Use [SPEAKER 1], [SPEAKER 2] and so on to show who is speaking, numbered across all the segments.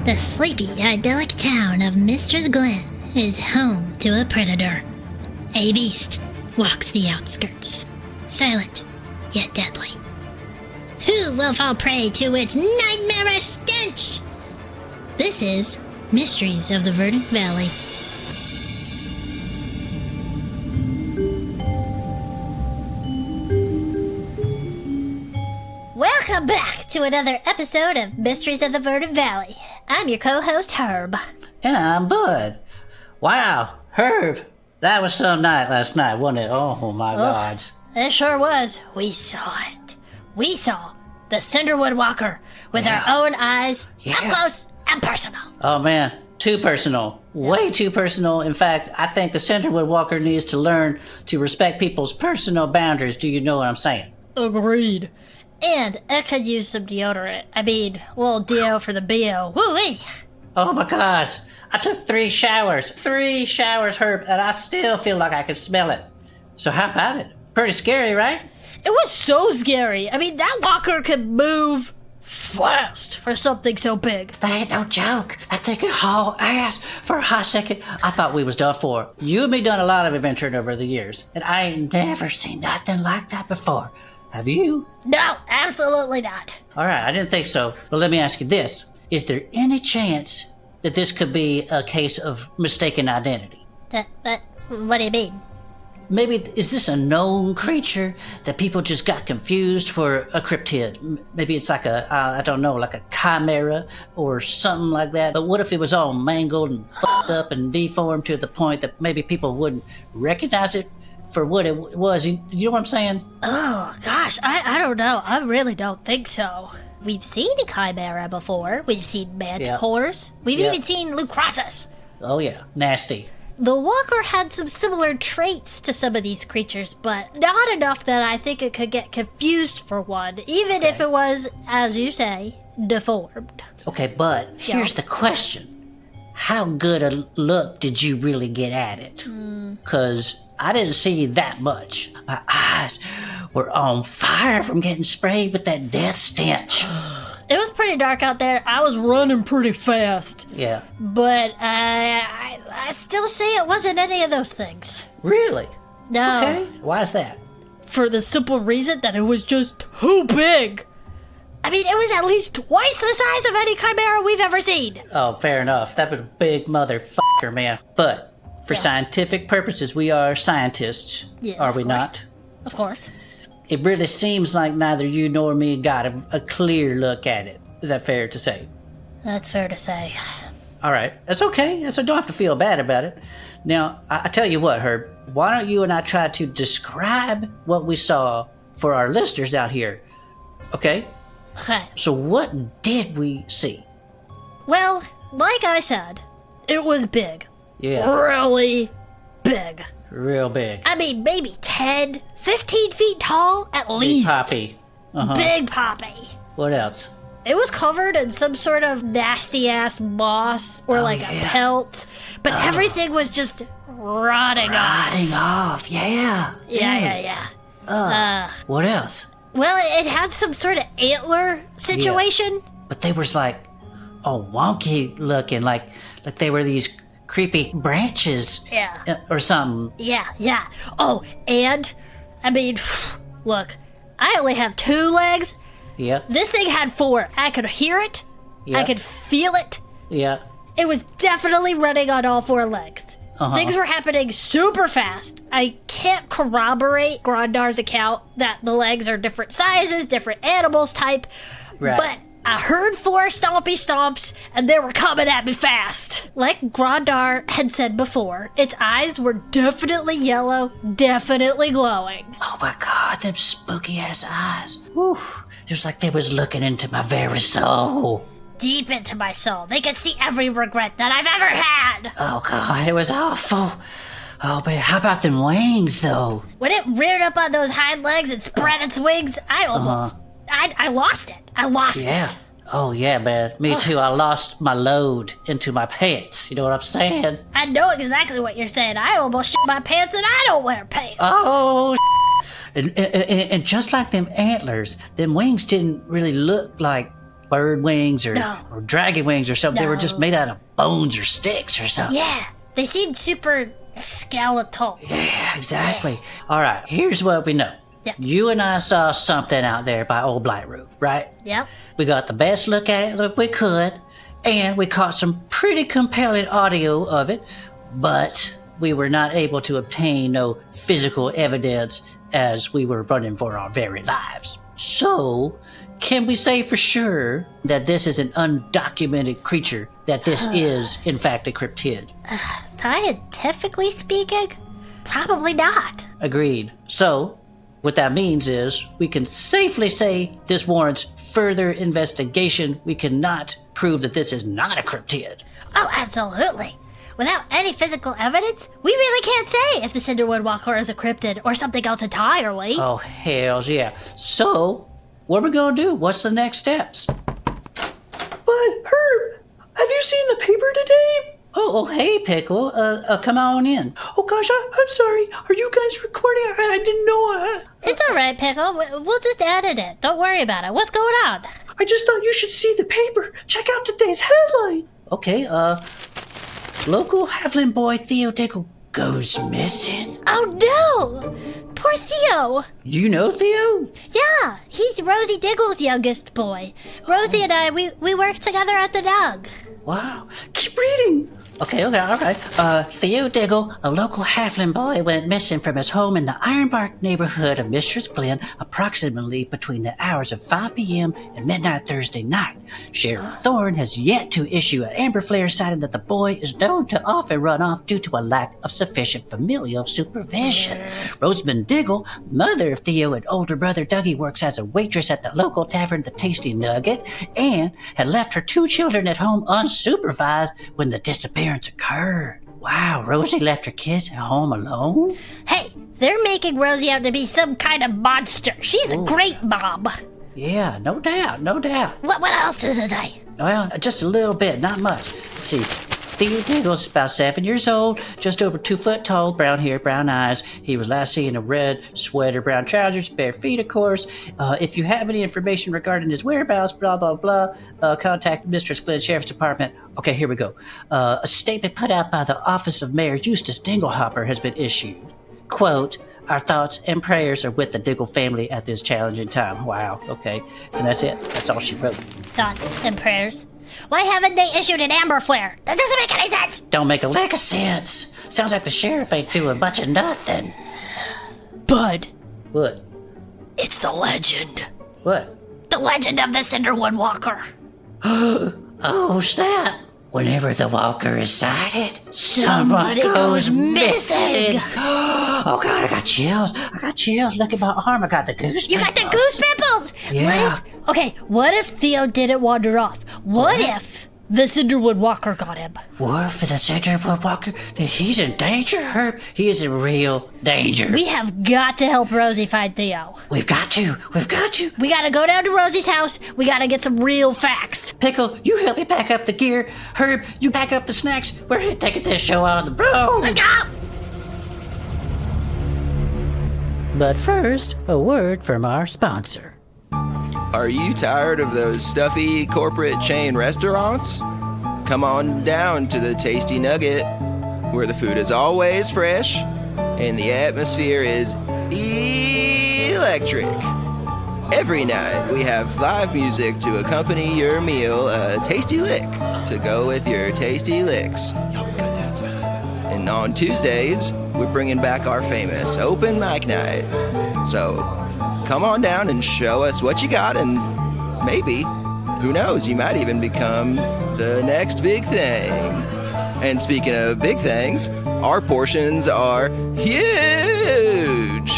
[SPEAKER 1] The sleepy, idyllic town of Mistress Glen is home to a predator. A beast walks the outskirts, silent yet deadly. Who will fall prey to its nightmarish stench? This is Mysteries of the Verdant Valley. Welcome back to another episode of Mysteries of the Verdant Valley. I'm your co-host, Herb.
[SPEAKER 2] And I'm Bud. Wow, Herb, that was some night last night, wasn't it? Oh my gods.
[SPEAKER 1] It sure was. We saw it. We saw the Cinderwood Walker with our own eyes, up close and personal.
[SPEAKER 2] Oh man, too personal. Way too personal. In fact, I think the Cinderwood Walker needs to learn to respect people's personal boundaries. Do you know what I'm saying?
[SPEAKER 1] Agreed. And it could use some deodorant. I mean, a little deo for the BO. Woo-wee!
[SPEAKER 2] Oh my gosh. I took 3 showers. 3 showers, Herb, and I still feel like I can smell it. So how about it? Pretty scary, right?
[SPEAKER 1] It was so scary. I mean, that walker could move fast for something so big.
[SPEAKER 2] That ain't no joke. That thing could haul ass. For a hot second, I thought we was done for. You and me done a lot of adventuring over the years, and I ain't never seen nothing like that before. Have you?
[SPEAKER 1] No, absolutely not.
[SPEAKER 2] All right, I didn't think so. But let me ask you this. Is there any chance that this could be a case of mistaken identity?
[SPEAKER 1] What do you mean?
[SPEAKER 2] Maybe, is this a known creature that people just got confused for a cryptid? Maybe it's like I don't know, like a chimera or something like that. But what if it was all mangled and fucked up and deformed to the point that maybe people wouldn't recognize it for what it was? You know what I'm saying?
[SPEAKER 1] Oh, gosh, I don't know. I really don't think so. We've seen a chimera before. We've seen manticores. We've even seen Lucratus.
[SPEAKER 2] Oh, yeah. Nasty.
[SPEAKER 1] The walker had some similar traits to some of these creatures, but not enough that I think it could get confused for one, even if it was, as you say, deformed.
[SPEAKER 2] Okay, but here's the question. How good a look did you really get at it? Because I didn't see that much. My eyes were on fire from getting sprayed with that death stench.
[SPEAKER 1] It was pretty dark out there. I was running pretty fast.
[SPEAKER 2] Yeah.
[SPEAKER 1] But I still say it wasn't any of those things.
[SPEAKER 2] Really?
[SPEAKER 1] No.
[SPEAKER 2] Okay. Why is that?
[SPEAKER 1] For the simple reason that it was just too big. I mean, it was at least twice the size of any chimera we've ever seen.
[SPEAKER 2] Oh, fair enough. That was a big motherfucker, man. But for scientific purposes, we are scientists, are we not?
[SPEAKER 1] Of course.
[SPEAKER 2] It really seems like neither you nor me got a clear look at it. Is that fair to say?
[SPEAKER 1] That's fair to say.
[SPEAKER 2] All right. That's okay. So don't have to feel bad about it. Now, I tell you what, Herb. Why don't you and I try to describe what we saw for our listeners out here? Okay?
[SPEAKER 1] Okay.
[SPEAKER 2] So what did we see?
[SPEAKER 1] Well, like I said, it was big.
[SPEAKER 2] Yeah.
[SPEAKER 1] Really big.
[SPEAKER 2] Real big.
[SPEAKER 1] I mean, maybe 10, 15 feet tall at least.
[SPEAKER 2] Big poppy.
[SPEAKER 1] Big poppy.
[SPEAKER 2] What else?
[SPEAKER 1] It was covered in some sort of nasty-ass moss or a pelt, but everything was just rotting off.
[SPEAKER 2] Rotting off, yeah.
[SPEAKER 1] Yeah.
[SPEAKER 2] What else?
[SPEAKER 1] Well, it had some sort of antler situation.
[SPEAKER 2] Yeah. But they was like, wonky looking, like they were these creepy branches.
[SPEAKER 1] Yeah.
[SPEAKER 2] Or something.
[SPEAKER 1] Yeah. Oh, and, I mean, look, I only have 2 legs.
[SPEAKER 2] Yeah.
[SPEAKER 1] This thing had 4. I could hear it.
[SPEAKER 2] Yeah.
[SPEAKER 1] I could feel it.
[SPEAKER 2] Yeah.
[SPEAKER 1] It was definitely running on all 4 legs. Things were happening super fast. I can't corroborate Grondar's account that the legs are different sizes, different animals type.
[SPEAKER 2] Right.
[SPEAKER 1] But I heard 4 stompy stomps, and they were coming at me fast. Like Grondar had said before, its eyes were definitely yellow, definitely glowing.
[SPEAKER 2] Oh my God, them spooky ass eyes. Whew. It was like they was looking into my very soul.
[SPEAKER 1] Deep into my soul. They could see every regret that I've ever had.
[SPEAKER 2] Oh God, it was awful. Oh man, how about them wings though?
[SPEAKER 1] When it reared up on those hind legs and spread its wings, I almost... I lost it. I lost it.
[SPEAKER 2] Oh yeah, man. Me too. I lost my load into my pants. You know what I'm saying?
[SPEAKER 1] I know exactly what you're saying. I almost shit my pants and I don't wear pants.
[SPEAKER 2] Oh, and just like them antlers, them wings didn't really look like bird wings or
[SPEAKER 1] No.
[SPEAKER 2] dragon wings or something. They were
[SPEAKER 1] No.
[SPEAKER 2] just made out of bones or sticks or something.
[SPEAKER 1] Yeah, they seemed super skeletal.
[SPEAKER 2] Yeah, exactly. All right, here's what we know.
[SPEAKER 1] Yep.
[SPEAKER 2] You and I saw something out there by Old Blightroot, right?
[SPEAKER 1] Yep.
[SPEAKER 2] We got the best look at it that we could, and we caught some pretty compelling audio of it, but we were not able to obtain no physical evidence as we were running for our very lives. So, can we say for sure that this is an undocumented creature, that this is, in fact, a cryptid?
[SPEAKER 1] Scientifically speaking, probably not.
[SPEAKER 2] Agreed. So, what that means is we can safely say this warrants further investigation. We cannot prove that this is not a cryptid.
[SPEAKER 1] Oh, absolutely. Without any physical evidence, we really can't say if the Cinderwood Walker is a cryptid or something else entirely.
[SPEAKER 2] Oh, hells yeah. So, what are we gonna do? What's the next steps?
[SPEAKER 3] But, Herb, have you seen the paper today?
[SPEAKER 2] Oh, hey, Pickle. Come on in.
[SPEAKER 3] Oh gosh, I'm sorry. Are you guys recording? I didn't know.
[SPEAKER 1] It's all right, Pickle. We'll just edit it. Don't worry about it. What's going on?
[SPEAKER 3] I just thought you should see the paper. Check out today's headline.
[SPEAKER 2] Okay, local Halfling boy Theo Diggle goes missing.
[SPEAKER 1] Oh, no! Poor Theo.
[SPEAKER 2] You know Theo?
[SPEAKER 1] Yeah, he's Rosie Diggle's youngest boy. Rosie and I, we worked together at the Nug.
[SPEAKER 2] Wow.
[SPEAKER 3] Keep reading.
[SPEAKER 2] Okay, all right. Theo Diggle, a local halfling boy, went missing from his home in the Ironbark neighborhood of Mistress Glen approximately between the hours of 5 p.m. and midnight Thursday night. Sheriff Thorne has yet to issue an amber flare citing that the boy is known to often run off due to a lack of sufficient familial supervision. Rosamond Diggle, mother of Theo and older brother Dougie, works as a waitress at the local tavern, the Tasty Nugget, and had left her 2 children at home unsupervised when the disappearance occurred. Wow, Rosie left her kids at home alone?
[SPEAKER 1] Hey, they're making Rosie out to be some kind of monster. She's a great mom.
[SPEAKER 2] Yeah, no doubt.
[SPEAKER 1] What else does it say?
[SPEAKER 2] Well, just a little bit, not much. Let's see. Theo Diggle's about 7 years old, just over 2 foot tall, brown hair, brown eyes. He was last seen in a red sweater, brown trousers, bare feet, of course. If you have any information regarding his whereabouts, blah, blah, blah, contact Mistress Glen Sheriff's Department. Okay, here we go. A statement put out by the Office of Mayor Eustace Dinglehopper has been issued. Quote, our thoughts and prayers are with the Diggle family at this challenging time. Wow, okay. And that's it. That's all she wrote.
[SPEAKER 1] Thoughts and prayers. Why haven't they issued an amber flare? That doesn't make any sense.
[SPEAKER 2] Don't make a lick of sense. Sounds like the sheriff ain't doing much of nothing.
[SPEAKER 1] Bud,
[SPEAKER 2] What?
[SPEAKER 1] it's the legend.
[SPEAKER 2] What?
[SPEAKER 1] The legend of the Cinderwood Walker.
[SPEAKER 2] Oh, snap. Whenever the walker is sighted,
[SPEAKER 1] Somebody goes missing.
[SPEAKER 2] Oh, God, I got chills. Look at my arm. I got the goose
[SPEAKER 1] You got the
[SPEAKER 2] pimples.
[SPEAKER 1] goose pimples.
[SPEAKER 2] Yeah.
[SPEAKER 1] What if Theo didn't wander off? What if the Cinderwood Walker got him?
[SPEAKER 2] What for the Cinderwood Walker? He's in danger, Herb. He is in real danger.
[SPEAKER 1] We have got to help Rosie find Theo.
[SPEAKER 2] We've got to.
[SPEAKER 1] We gotta go down to Rosie's house. We gotta get some real facts.
[SPEAKER 2] Pickle, you help me pack up the gear. Herb, you pack up the snacks. We're taking this show on the road.
[SPEAKER 1] Let's go!
[SPEAKER 2] But first, a word from our sponsor.
[SPEAKER 4] Are you tired of those stuffy corporate chain restaurants? Come on down to the Tasty Nugget, where the food is always fresh and the atmosphere is electric. Every night we have live music to accompany your meal, a tasty lick to go with your tasty licks. And on Tuesdays, we're bringing back our famous open mic night. So come on down and show us what you got, and maybe, who knows, you might even become the next big thing. And speaking of big things, our portions are huge.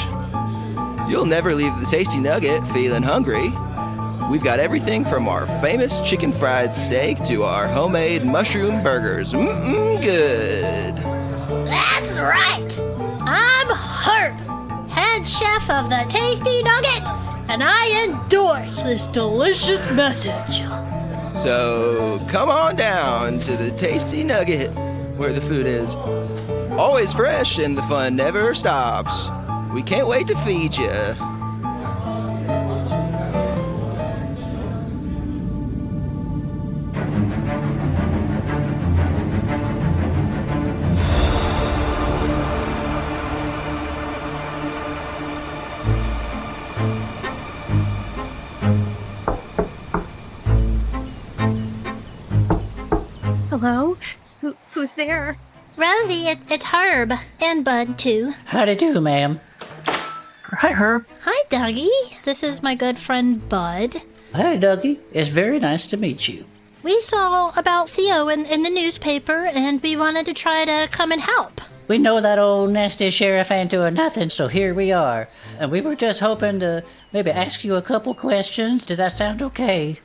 [SPEAKER 4] You'll never leave the Tasty Nugget feeling hungry. We've got everything from our famous chicken fried steak to our homemade mushroom burgers. Good.
[SPEAKER 1] That's right. I'm Herb, head chef of the Tasty Nugget, and I endorse this delicious message.
[SPEAKER 4] So come on down to the Tasty Nugget, where the food is always fresh and the fun never stops. We can't wait to feed you.
[SPEAKER 5] Hello? Who's there?
[SPEAKER 1] Rosie, it's Herb. And Bud, too.
[SPEAKER 2] Howdy do, ma'am.
[SPEAKER 3] Hi, Herb.
[SPEAKER 1] Hi, Dougie. This is my good friend, Bud.
[SPEAKER 2] Hi, Dougie. It's very nice to meet you.
[SPEAKER 1] We saw about Theo in the newspaper, and we wanted to try to come and help.
[SPEAKER 2] We know that old nasty sheriff ain't doing nothing, so here we are. And we were just hoping to maybe ask you a couple questions. Does that sound okay?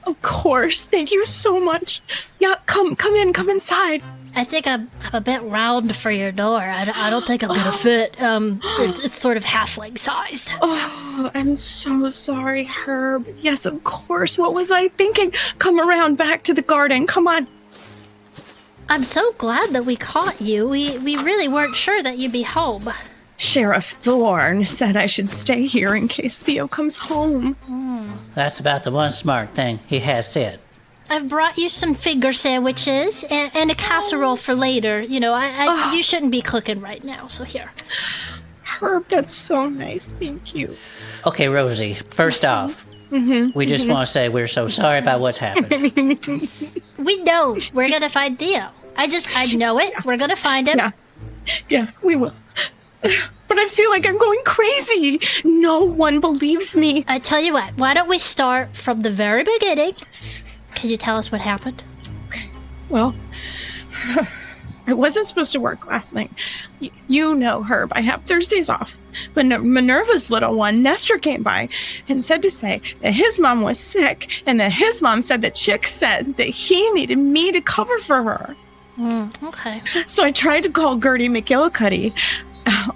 [SPEAKER 5] Of course. Thank you so much. Yeah, come inside.
[SPEAKER 1] I think I'm a bit round for your door. I don't think I'm gonna fit. It's sort of halfling sized.
[SPEAKER 5] Oh, I'm so sorry, Herb. Yes, of course. What was I thinking? Come around back to the garden. Come on.
[SPEAKER 1] I'm so glad that we caught you. We really weren't sure that you'd be home.
[SPEAKER 5] Sheriff Thorne said I should stay here in case Theo comes home.
[SPEAKER 2] That's about the one smart thing he has said.
[SPEAKER 1] I've brought you some finger sandwiches and a casserole for later. You know, you shouldn't be cooking right now, so here.
[SPEAKER 5] Herb, that's so nice. Thank you.
[SPEAKER 2] Okay, Rosie, first off, we just want to say we're so sorry about what's happened.
[SPEAKER 1] We know we're gonna find Theo. I know it. We're gonna find him.
[SPEAKER 5] Yeah, we will. But I feel like I'm going crazy. No one believes me.
[SPEAKER 1] I tell you what, why don't we start from the very beginning? Can you tell us what happened?
[SPEAKER 5] Okay. Well, I wasn't supposed to work last night. You know, Herb, I have Thursdays off. But Minerva's little one, Nestor, came by and said that his mom was sick, and that his mom said that Chick said that he needed me to cover for her.
[SPEAKER 1] Okay.
[SPEAKER 5] So I tried to call Gertie McGillicuddy.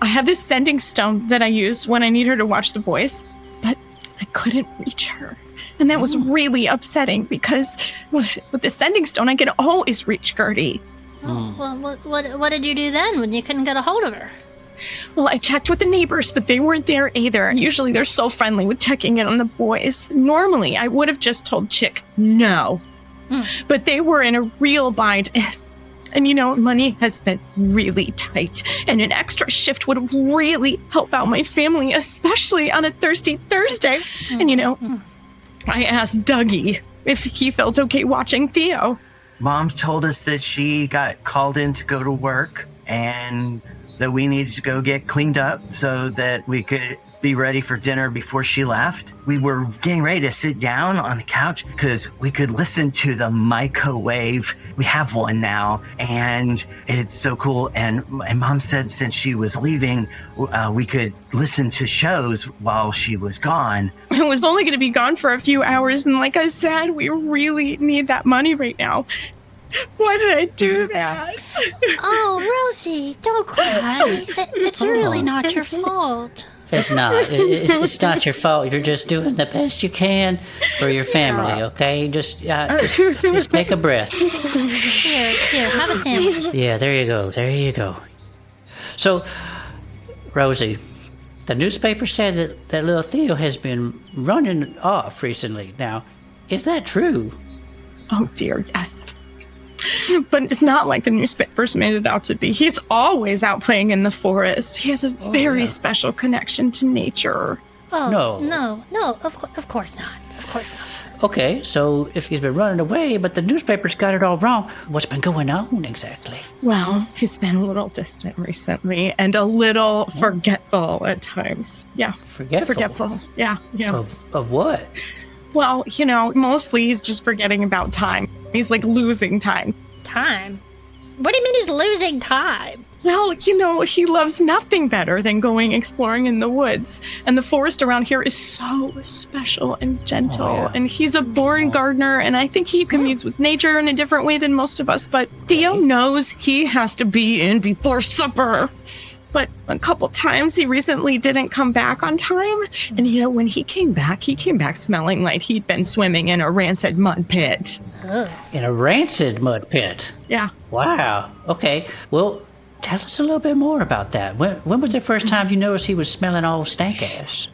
[SPEAKER 5] I have this sending stone that I use when I need her to watch the boys, but I couldn't reach her. And that was really upsetting because with the sending stone, I can always reach Gertie.
[SPEAKER 1] Well, what did you do then when you couldn't get a hold of her?
[SPEAKER 5] Well, I checked with the neighbors, but they weren't there either. Usually they're so friendly with checking in on the boys. Normally, I would have just told Chick no. But they were in a real bind. And you know, money has been really tight. And an extra shift would really help out my family, especially on a thirsty Thursday. And you know, I asked Dougie if he felt okay watching Theo.
[SPEAKER 6] Mom told us that she got called in to go to work and that we needed to go get cleaned up so that we could be ready for dinner before she left. We were getting ready to sit down on the couch because we could listen to the microwave. We have one now, and it's so cool. And Mom said since she was leaving, we could listen to shows while she was gone.
[SPEAKER 5] I was only going to be gone for a few hours, and like I said, we really need that money right now. Why did I do that?
[SPEAKER 1] Oh, Rosie, don't cry. It's really not your fault.
[SPEAKER 2] It's not. It's not your fault. You're just doing the best you can for your family, okay? Just take a breath.
[SPEAKER 1] Here, have a sandwich.
[SPEAKER 2] Yeah, there you go. So, Rosie, the newspaper said that little Theo has been running off recently. Now, is that true?
[SPEAKER 5] Oh, dear, yes. But it's not like the newspapers made it out to be. He's always out playing in the forest. He has a very special connection to nature.
[SPEAKER 1] Oh,
[SPEAKER 2] No.
[SPEAKER 1] no, of course not. Of course not.
[SPEAKER 2] Okay, so if he's been running away, but the newspapers got it all wrong, what's been going on exactly?
[SPEAKER 5] Well, he's been a little distant recently and a little forgetful at times. Yeah.
[SPEAKER 2] Forgetful?
[SPEAKER 5] Yeah.
[SPEAKER 2] Of what?
[SPEAKER 5] Well, you know, mostly he's just forgetting about time. He's like losing time.
[SPEAKER 1] Time? What do you mean he's losing time?
[SPEAKER 5] Well, you know, he loves nothing better than going exploring in the woods. And the forest around here is so special and gentle.
[SPEAKER 2] Oh, yeah.
[SPEAKER 5] And he's a born gardener, and I think he commutes with nature in a different way than most of us. But Theo knows he has to be in before supper. But a couple times he recently didn't come back on time. And, you know, when he came back smelling like he'd been swimming in a rancid mud pit.
[SPEAKER 2] In a rancid mud pit?
[SPEAKER 5] Yeah.
[SPEAKER 2] Wow. Okay. Well, tell us a little bit more about that. When was the first time you noticed he was smelling all stank ass?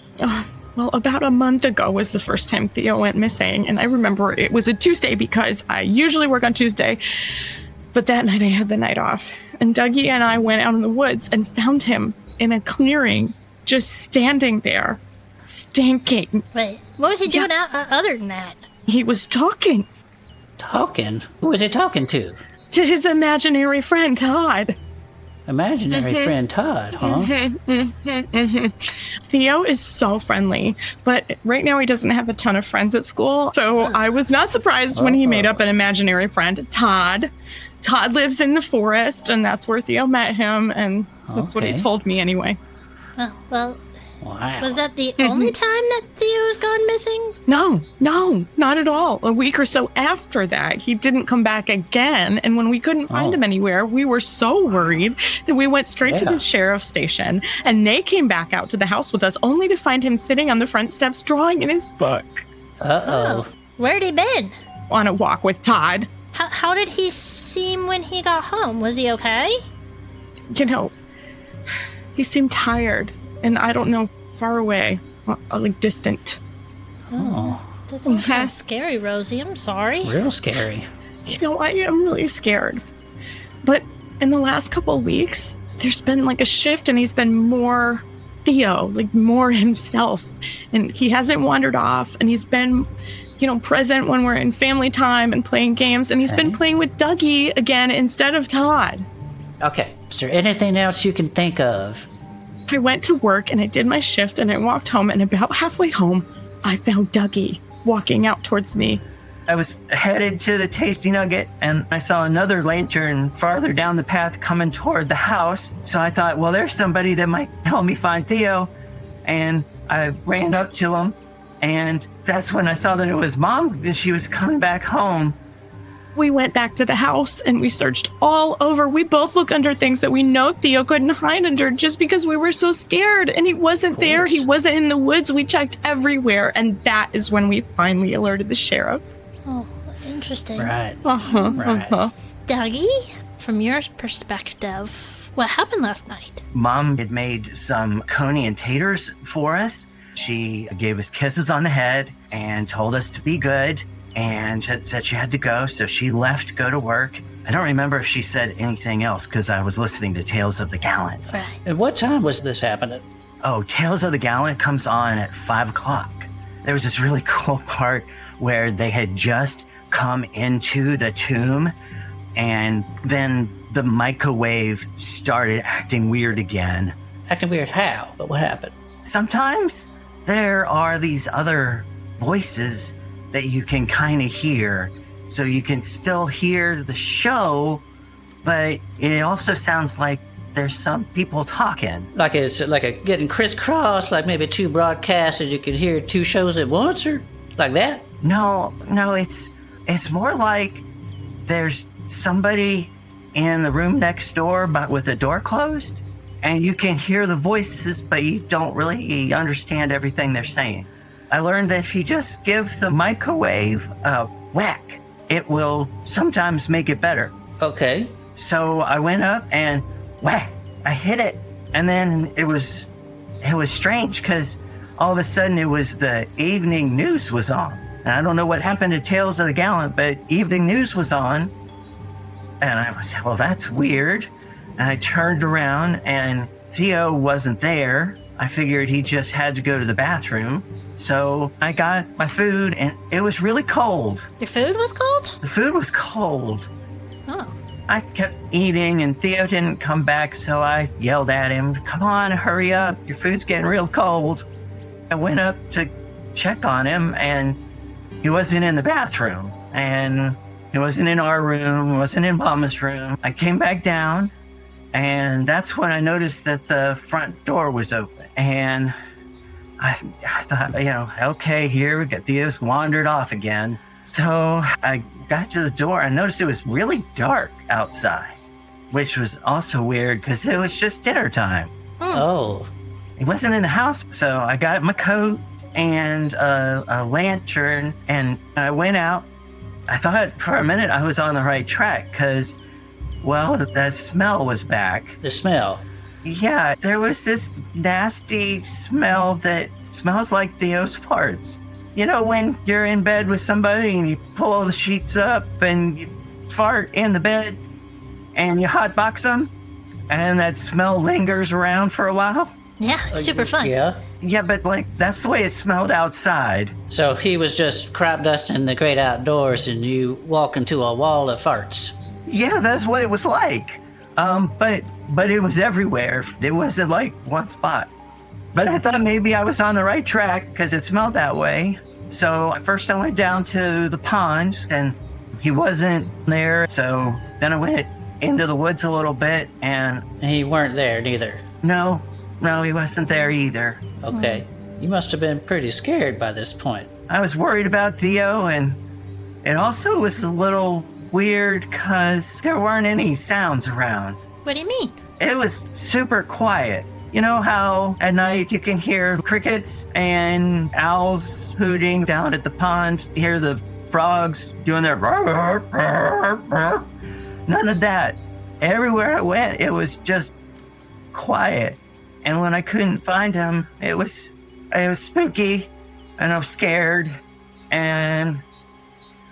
[SPEAKER 5] Well, about a month ago was the first time Theo went missing. And I remember it was a Tuesday because I usually work on Tuesday. But that night I had the night off. And Dougie and I went out in the woods and found him in a clearing, just standing there, stinking.
[SPEAKER 1] Wait, what was he doing other than that?
[SPEAKER 5] He was talking.
[SPEAKER 2] Talking? Who is he talking to?
[SPEAKER 5] To his imaginary friend, Todd.
[SPEAKER 2] Imaginary friend Todd, huh?
[SPEAKER 5] Theo is so friendly, but right now he doesn't have a ton of friends at school. So I was not surprised when he made up an imaginary friend, Todd. Todd lives in the forest, and that's where Theo met him, and that's what he told me anyway.
[SPEAKER 1] Oh, well,
[SPEAKER 2] Wow.
[SPEAKER 1] was that the only time that Theo's gone missing?
[SPEAKER 5] No, not at all. A week or so after that, he didn't come back again. And when we couldn't find him anywhere, we were so worried that we went straight to the sheriff's station. And they came back out to the house with us, only to find him sitting on the front steps drawing in his book.
[SPEAKER 2] Uh-oh.
[SPEAKER 1] Where'd he been?
[SPEAKER 5] On a walk with Todd.
[SPEAKER 1] How did he seem when he got home? Was he okay?
[SPEAKER 5] You know, he seemed tired. And I don't know, far away, like distant.
[SPEAKER 2] Oh.
[SPEAKER 1] That's kind of scary, Rosie. I'm sorry.
[SPEAKER 2] Real scary.
[SPEAKER 5] You know, I am really scared. But in the last couple of weeks, there's been like a shift, and he's been more Theo, like more himself. And he hasn't wandered off, and he's been, present when we're in family time and playing games. And he's been playing with Dougie again instead of Todd.
[SPEAKER 2] Okay. Is there anything else you can think of?
[SPEAKER 5] I went to work and I did my shift and I walked home, and about halfway home, I found Dougie walking out towards me.
[SPEAKER 6] I was headed to the Tasty Nugget, and I saw another lantern farther down the path coming toward the house. So I thought, well, there's somebody that might help me find Theo. And I ran up to him, and that's when I saw that it was Mom, and she was coming back home.
[SPEAKER 5] We went back to the house and we searched all over. We both looked under things that we know Theo couldn't hide under just because we were so scared. And he wasn't there. He wasn't in the woods. We checked everywhere. And that is when we finally alerted the sheriff.
[SPEAKER 1] Oh, interesting.
[SPEAKER 2] Right.
[SPEAKER 5] Uh-huh.
[SPEAKER 1] Dougie, from your perspective, what happened last night?
[SPEAKER 6] Mom had made some coney and taters for us. She gave us kisses on the head and told us to be good. And said she had to go, so she left to go to work. I don't remember if she said anything else because I was listening to Tales of the Gallant.
[SPEAKER 1] Right.
[SPEAKER 2] And what time was this happening?
[SPEAKER 6] Oh, Tales of the Gallant comes on at 5 o'clock. There was this really cool part where they had just come into the tomb, and then the microwave started acting weird again.
[SPEAKER 2] Acting weird how? But what happened?
[SPEAKER 6] Sometimes there are these other voices that you can kind of hear, so you can still hear the show, but it also sounds like there's some people talking.
[SPEAKER 2] Like it's like a getting crisscrossed, like maybe two broadcasts and you can hear two shows at once, or like that?
[SPEAKER 6] No, it's more like there's somebody in the room next door, but with the door closed, and you can hear the voices, but you don't really understand everything they're saying. I learned that if you just give the microwave a whack, it will sometimes make it better.
[SPEAKER 2] Okay.
[SPEAKER 6] So I went up and whack, I hit it. And then it was strange because all of a sudden it was the evening news was on. And I don't know what happened to Tales of the Gallant, but evening news was on. And I was, well, that's weird. And I turned around and Theo wasn't there. I figured he just had to go to the bathroom. So I got my food, and it was really cold.
[SPEAKER 1] Your food was cold?
[SPEAKER 6] The food was cold.
[SPEAKER 1] Oh.
[SPEAKER 6] I kept eating, and Theo didn't come back, so I yelled at him, "Come on, hurry up. Your food's getting real cold." I went up to check on him, and he wasn't in the bathroom. And he wasn't in our room, he wasn't in Mama's room. I came back down, and that's when I noticed that the front door was open. And I thought, okay, here we got Theo's wandered off again. So I got to the door and noticed it was really dark outside, which was also weird because it was just dinner time.
[SPEAKER 2] Oh.
[SPEAKER 6] He wasn't in the house. So I got my coat and a lantern, and I went out. I thought for a minute I was on the right track because, well, that smell was back.
[SPEAKER 2] The smell.
[SPEAKER 6] Yeah, there was this nasty smell that smells like Theo's farts. You know, when you're in bed with somebody and you pull all the sheets up and you fart in the bed and you hotbox them and that smell lingers around for a while?
[SPEAKER 1] Yeah, it's super fun.
[SPEAKER 2] Yeah.
[SPEAKER 6] Yeah, but like, that's the way it smelled outside.
[SPEAKER 2] So he was just crop dusting in the great outdoors and you walk into a wall of farts.
[SPEAKER 6] Yeah, that's what it was like. But it was everywhere. It wasn't like one spot. But I thought maybe I was on the right track because it smelled that way. So first I went down to the pond and he wasn't there. So then I went into the woods a little bit and...
[SPEAKER 2] He weren't there neither.
[SPEAKER 6] No, he wasn't there either.
[SPEAKER 2] Okay. You must have been pretty scared by this point.
[SPEAKER 6] I was worried about Theo, and it also was a little weird because there weren't any sounds around.
[SPEAKER 1] What do you mean?
[SPEAKER 6] It was super quiet. You know how at night you can hear crickets and owls hooting down at the pond, you hear the frogs doing their none of that. Everywhere I went, it was just quiet. And when I couldn't find him, it was spooky, and I was scared, and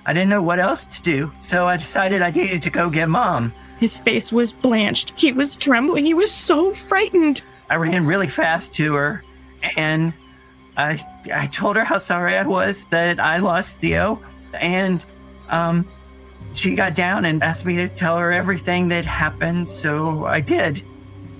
[SPEAKER 6] I didn't know what else to do. So I decided I needed to go get Mom.
[SPEAKER 5] His face was blanched. He was trembling. He was so frightened.
[SPEAKER 6] I ran really fast to her, and I told her how sorry I was that I lost Theo, and she got down and asked me to tell her everything that happened, so I did.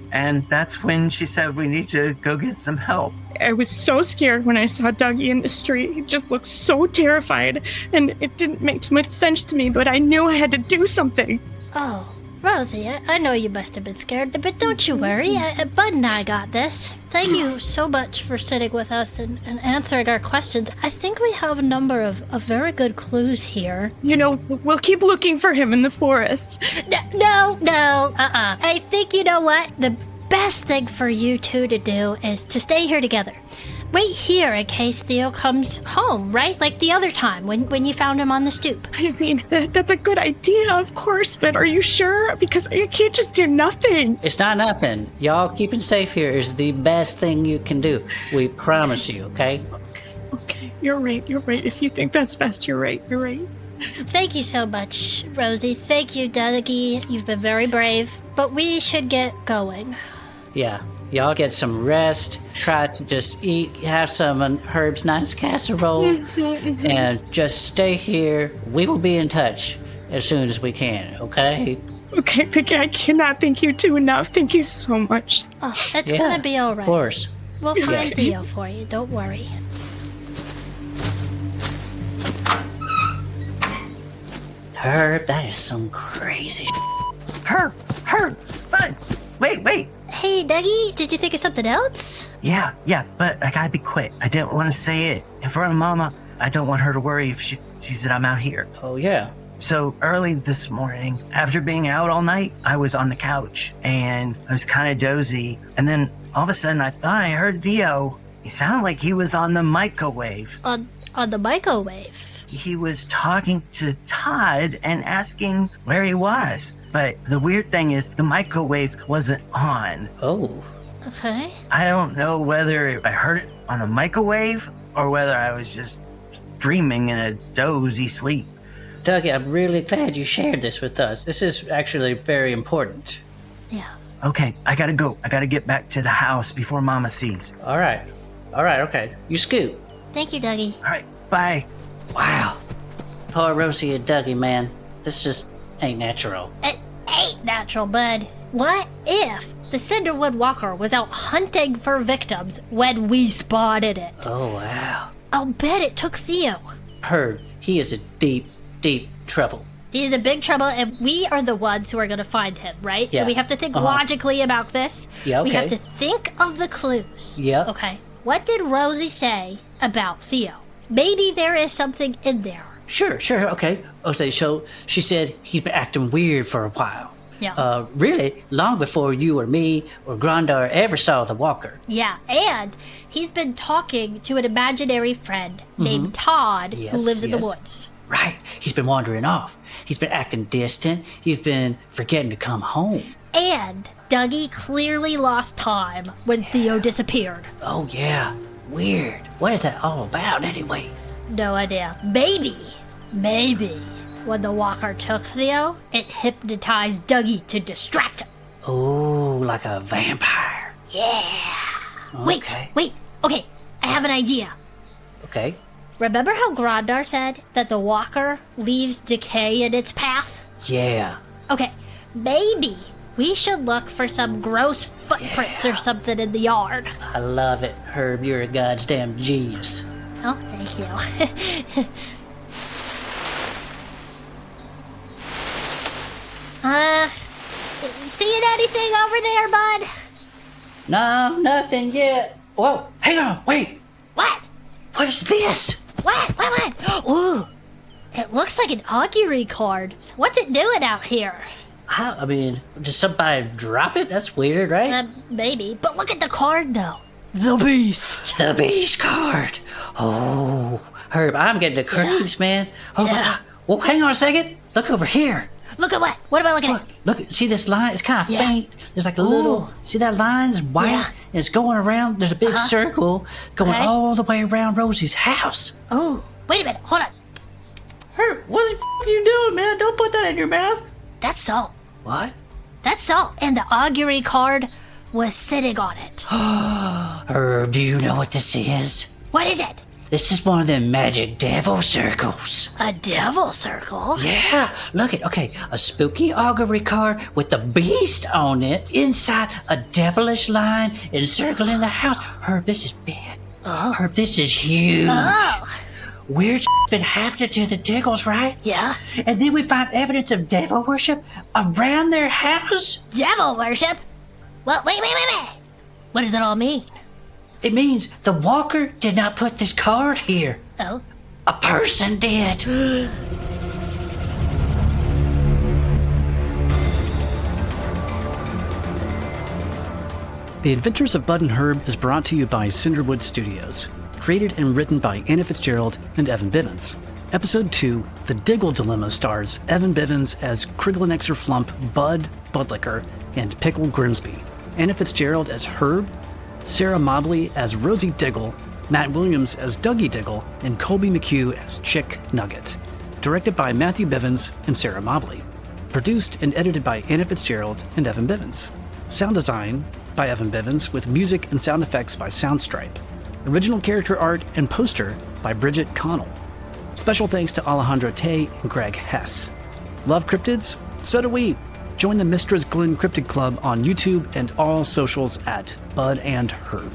[SPEAKER 6] And that's when she said we need to go get some help.
[SPEAKER 5] I was so scared when I saw Dougie in the street. He just looked so terrified, and it didn't make much sense to me, but I knew I had to do something.
[SPEAKER 1] Oh, Rosie, I know you must have been scared, but don't you worry. Bud and I got this. Thank you so much for sitting with us and answering our questions. I think we have a number of very good clues here.
[SPEAKER 5] You know, we'll keep looking for him in the forest.
[SPEAKER 1] No. I think you know what? The best thing for you two to do is to stay here together. Wait here in case Theo comes home, right? Like the other time when you found him on the stoop.
[SPEAKER 5] I mean, that's a good idea, of course, but are you sure? Because you can't just do nothing.
[SPEAKER 2] It's not nothing. Y'all keeping safe here is the best thing you can do. We promise you, okay?
[SPEAKER 5] Okay, you're right. If you think that's best, you're right.
[SPEAKER 1] Thank you so much, Rosie. Thank you, Dougie. You've been very brave. But we should get going.
[SPEAKER 2] Yeah. Y'all get some rest. Try to just have some of Herb's nice casserole, and just stay here. We will be in touch as soon as we can, okay?
[SPEAKER 5] Okay, Vicky, I cannot thank you two enough. Thank you so much.
[SPEAKER 1] Oh, it's gonna be all right.
[SPEAKER 2] Of course.
[SPEAKER 1] We'll find Theo for you. Don't worry.
[SPEAKER 2] Herb, that is some crazy
[SPEAKER 6] Herb, Bud, wait.
[SPEAKER 1] Hey, Dougie, did you think of something else?
[SPEAKER 6] Yeah, but I gotta be quick. I didn't want to say it in front of Mama. I don't want her to worry if she sees that I'm out here.
[SPEAKER 2] Oh, yeah.
[SPEAKER 6] So early this morning, after being out all night, I was on the couch and I was kind of dozy. And then all of a sudden, I thought I heard Theo. He sounded like he was on the microwave.
[SPEAKER 1] On the microwave?
[SPEAKER 6] He was talking to Todd and asking where he was. But the weird thing is the microwave wasn't on.
[SPEAKER 2] Oh.
[SPEAKER 1] Okay.
[SPEAKER 6] I don't know whether I heard it on the microwave or whether I was just dreaming in a dozy sleep.
[SPEAKER 2] Dougie, I'm really glad you shared this with us. This is actually very important.
[SPEAKER 1] Yeah.
[SPEAKER 6] Okay, I gotta go. I gotta get back to the house before Mama sees.
[SPEAKER 2] All right, okay. You scoot.
[SPEAKER 1] Thank you, Dougie.
[SPEAKER 6] All right, bye.
[SPEAKER 2] Wow. Poor Rosie and Dougie, man. This just ain't natural.
[SPEAKER 1] It ain't natural, bud. What if the Cinderwood Walker was out hunting for victims when we spotted it?
[SPEAKER 2] Oh, wow.
[SPEAKER 1] I'll bet it took Theo.
[SPEAKER 2] Herb, he is in deep trouble.
[SPEAKER 1] He's in big trouble, and we are the ones who are going to find him, right?
[SPEAKER 2] Yeah.
[SPEAKER 1] So we have to think logically about this.
[SPEAKER 2] Yeah, okay.
[SPEAKER 1] We have to think of the clues.
[SPEAKER 2] Yeah.
[SPEAKER 1] Okay. What did Rosie say about Theo? Maybe there is something in there.
[SPEAKER 2] Sure, okay. Okay, so she said he's been acting weird for a while.
[SPEAKER 1] Yeah.
[SPEAKER 2] Really, long before you or me or Grandar ever saw the Walker.
[SPEAKER 1] Yeah, and he's been talking to an imaginary friend named Todd who lives in the woods.
[SPEAKER 2] Right. He's been wandering off. He's been acting distant. He's been forgetting to come home.
[SPEAKER 1] And Dougie clearly lost time when Theo disappeared.
[SPEAKER 2] Oh, yeah. Weird. What is that all about, anyway?
[SPEAKER 1] No idea. Maybe, when the Walker took Theo, it hypnotized Dougie to distract him.
[SPEAKER 2] Oh, like a vampire.
[SPEAKER 1] Yeah.
[SPEAKER 2] Okay.
[SPEAKER 1] Wait. Okay, I have an idea.
[SPEAKER 2] Okay.
[SPEAKER 1] Remember how Grondar said that the walker leaves decay in its path?
[SPEAKER 2] Yeah.
[SPEAKER 1] Okay, maybe we should look for some gross footprints or something in the yard.
[SPEAKER 2] I love it. Herb, you're a goddamn genius.
[SPEAKER 1] Oh, thank you. Seeing anything over there, bud?
[SPEAKER 2] No, nothing yet. Whoa, hang on, wait.
[SPEAKER 1] What?
[SPEAKER 2] What is this?
[SPEAKER 1] What? Ooh, it looks like an augury card. What's it doing out here?
[SPEAKER 2] I mean, did somebody drop it? That's weird, right?
[SPEAKER 1] Maybe. But look at the card, though. The Beast.
[SPEAKER 2] The Beast card. Oh, Herb, I'm getting the creeps, man. Oh, my God. Well, hang on a second. Look over here.
[SPEAKER 1] Look at what? What am I looking at?
[SPEAKER 2] Look, see this line? It's kind of faint. There's like a little, see that line? It's white, and it's going around. There's a big circle going all the way around Rosie's house.
[SPEAKER 1] Oh, wait a minute. Hold on.
[SPEAKER 2] Herb, what the f*** are you doing, man? Don't put that in your mouth.
[SPEAKER 1] That's salt.
[SPEAKER 2] What?
[SPEAKER 1] That's salt. And the augury card was sitting on it.
[SPEAKER 2] Herb, do you know what this is?
[SPEAKER 1] What is it?
[SPEAKER 2] This is one of them magic devil circles.
[SPEAKER 1] A devil circle?
[SPEAKER 2] Yeah, look it. Okay, a spooky augury card with the beast on it inside a devilish line encircling the house. Herb, this is big.
[SPEAKER 1] Oh.
[SPEAKER 2] Herb, this is huge.
[SPEAKER 1] Oh.
[SPEAKER 2] Weird been happening to the Diggles, right?
[SPEAKER 1] Yeah.
[SPEAKER 2] And then we find evidence of devil worship around their house.
[SPEAKER 1] Devil worship? Well, wait. What does it all mean?
[SPEAKER 2] It means the walker did not put this card here.
[SPEAKER 1] Oh?
[SPEAKER 2] A person did.
[SPEAKER 7] The Adventures of Bud and Herb is brought to you by Cinderwood Studios. Created and written by Anna Fitzgerald and Evan Bivins. Episode 2, The Diggle Dilemma, stars Evan Bivins as Crygglinexxerflump, Bud, Buddlicker, and Pickle Grimsby. Anna Fitzgerald as Herb, Sarah Mobley as Rosie Diggle, Matt Williams as Dougie Diggle, and Colby McHugh as Chick Nugget. Directed by Matthew Bivins and Sarah Mobley. Produced and edited by Anna Fitzgerald and Evan Bivins. Sound design by Evan Bivins with music and sound effects by Soundstripe. Original character art and poster by Bridgit Connell. Special thanks to Alejandro Tey and Greg Hess. Love cryptids? So do we. Join the Mystra's Glen Cryptid Club on YouTube and all socials at Bud and Herb.